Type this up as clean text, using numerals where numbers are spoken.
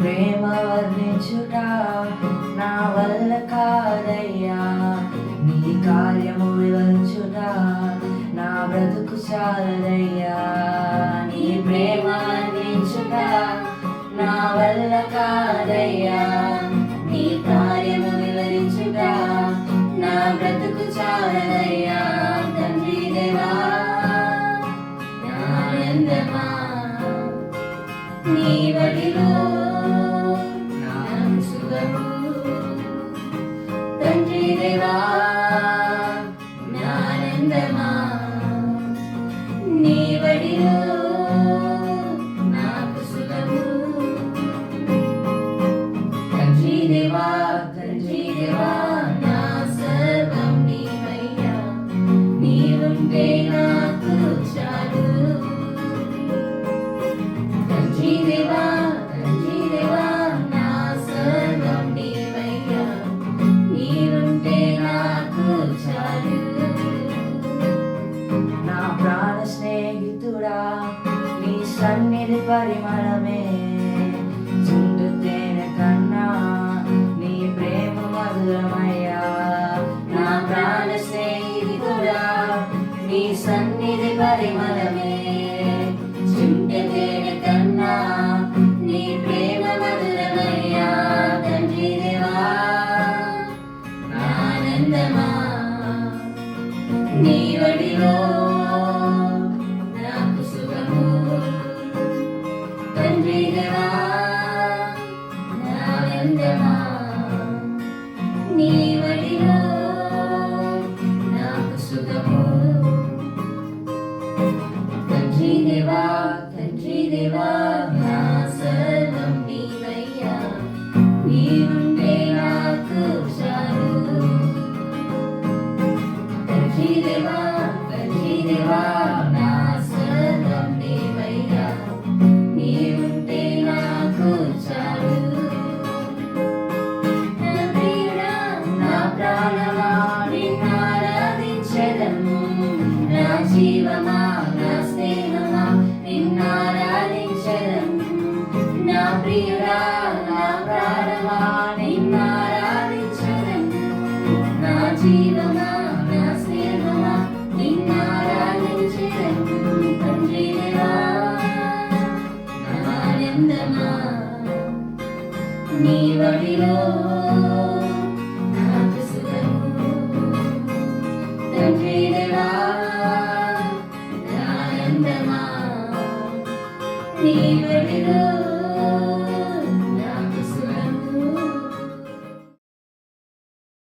ప్రేమ వర్ణించుట నా వల్ల కాదయ్యా, నీ కార్యము వివరించుట నా బ్రతుకు చాలదయ్యా. నీ ప్రేమ వర్ణించుట నా వల్ల కాదయ్యా, నీ కార్యము వివరించుట నా బ్రతుకు చాలదయ్యా. తండ్రి దేవా నా ఆనందమా, నీ వడిలో నాకు సుఖము. తండ్రి దేవా నా ఆనందమా, నీ వడిలో నాకు సుఖము. తండ్రి దేవా నా సర్వం నీవయ్యా, నీవుంటే నాకు చాలు. తండ్రి దేవా నా సర్వం నీవయ్యా, నీవుంటే నాకు చాలు. నా ప్రాణ స్నేహితుడా, నీ సన్నిధి పరిమళమే చుండు తేనె కన్నా నీ ప్రేమ మధురమయ్యా. నా ప్రాణ స్నేహితుడా, నీ సన్నిధి పరిమళమే చుండు తేనె కన్నా నీ ప్రేమ మధురమయ్యా. తండ్రి దేవా నా ఆనందమా, నీ వడిలో నాకు సుఖము. తండ్రి దేవా నా ఆనందమా, నీ వడిలో నాకు సుఖము. తండ్రి దేవా నా సర్వం నీవయ్యా, నీవుంటే నాకు చాలు. తండ్రి దేవా నా సర్వం నీవయ్యా, నీవుంటే నాకు చాలు. నా ప్రియుడా నా ప్రాణమా నిన్ను ఆరాధించెదను, నా జీవమా నా స్నేహమా నిన్ను ఆరాధించెదను. నా ప్రియుడా నా ప్రాణమా నిన్ను ఆరాధించెదను, నా జీవమా నా స్నేహమా నిన్ను ఆరాధించెదను. తండ్రి దేవా నా ఆనందమా, నీ వడిలో నాకు సుఖము. తండ్రి దేవా నా ఆనందమా, నీ